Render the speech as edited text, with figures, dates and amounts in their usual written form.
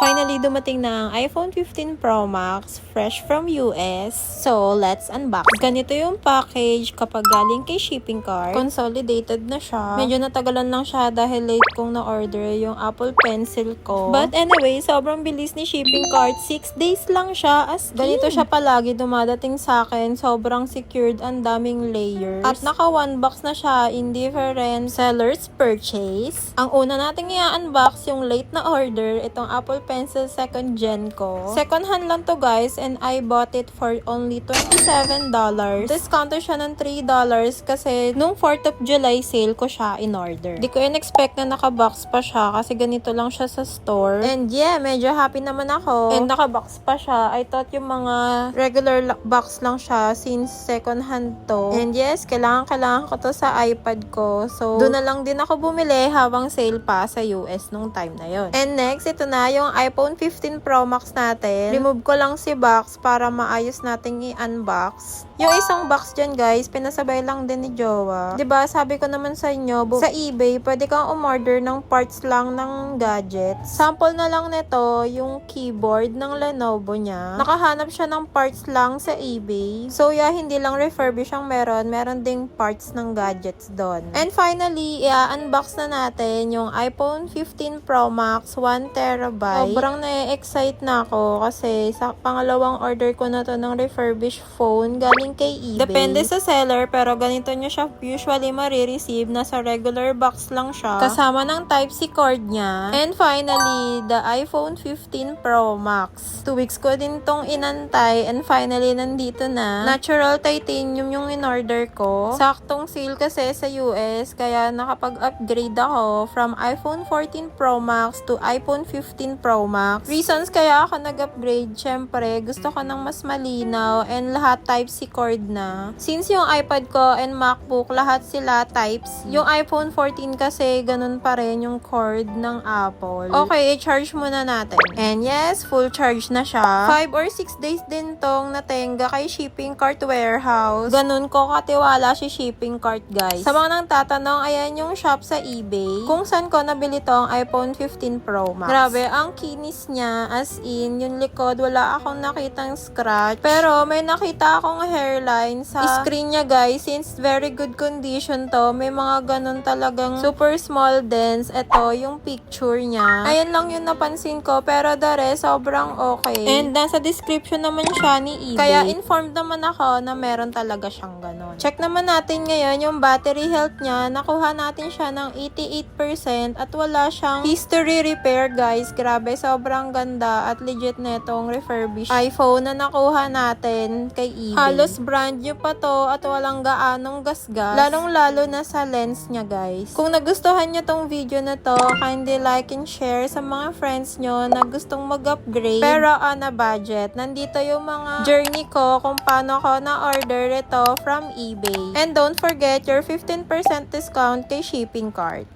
Finally, dumating na ang iPhone 15 Pro Max, fresh from US. So, let's unbox. Ganito yung package kapag galing kay shipping cart. Consolidated na siya. Medyo natagalan lang siya dahil late kong na-order yung Apple Pencil ko. But anyway, sobrang bilis ni shipping cart. 6 days lang siya. As ganito siya palagi dumadating sa akin. Sobrang secured, ang daming layers. At naka 1 box na siya in different sellers purchase. Ang una nating i-unbox yung late na order, itong Apple Pencil 2nd Gen ko. Second hand lang to guys, and I bought it for only $27. Discounted siya ng $3 kasi nung 4th of July sale ko siya in order. Di ko in-expect na nakabox pa siya kasi ganito lang siya sa store. And yeah, medyo happy naman ako. And nakabox pa siya. I thought yung mga regular box lang siya since second hand to. And yes, kailangan ko to sa iPad ko. So, doon na lang din ako bumili habang sale pa sa US nung time na yon. And next, ito na yung iPhone 15 Pro Max natin. Remove ko lang si box para maayos nating i-unbox. Yung isang box dyan guys, pinasabay lang din ni Jowa. Diba, sabi ko naman sa inyo, sa eBay, pwede kang umorder ng parts lang ng gadgets. Sample na lang nito, yung keyboard ng Lenovo niya. Nakahanap siya ng parts lang sa eBay. So yeah, hindi lang refurbish ang meron ding parts ng gadgets doon. And finally, i-unbox na natin yung iPhone 15 Pro Max 1TB. Sobrang na-excite na ako kasi sa pangalawang order ko na to ng refurbished phone galing kay eBay. Depende sa seller pero ganito nyo siya usually marireceive. Nasa regular box lang siya. Kasama ng Type-C cord niya. And finally, the iPhone 15 Pro Max. 2 weeks ko din tong inantay and finally nandito na. Natural titanium yung in-order ko. Saktong sale kasi sa US kaya nakapag-upgrade ako from iPhone 14 Pro Max to iPhone 15 Pro Max. Reasons kaya ako nag-upgrade, syempre gusto ko ng mas malinaw and lahat Type-C cord na. Since yung iPad ko and MacBook lahat sila Type-C. Yung iPhone 14 kasi ganun pa rin yung cord ng Apple. Okay, i-charge muna natin. And yes, full charge na siya. 5 or 6 days din tong natenga kay shipping cart warehouse. Ganun ko katiwala si shipping cart guys. Sa mga nang tatanong, ayan yung shop sa eBay kung saan ko nabili tong iPhone 15 Pro Max. Grabe, ang kinis niya as in, yung likod wala akong nakitang scratch. Pero may nakita akong hairline sa screen niya guys. Since very good condition to, may mga ganun talagang super small dents. Ito yung picture niya. Ayan lang yung napansin ko pero the rest sobrang okay. And nasa description naman siya ni eBay. Kaya informed naman ako na meron talaga siyang ganun. Check naman natin ngayon yung battery health niya. Nakuha natin siya ng 88% at wala siyang history repair guys. Grabe, sobrang ganda at legit netong refurbished iPhone na nakuha natin kay eBay. Halos brand new pa to at walang gaanong gasgas. Lalong-lalo na sa lens niya guys. Kung nagustuhan niyo tong video na to, kindly like and share sa mga friends nyo na gustong mag-upgrade pero on a budget. Nandito yung mga journey ko kung paano ko na-order ito from eBay. And don't forget your 15% discount kay shipping cart.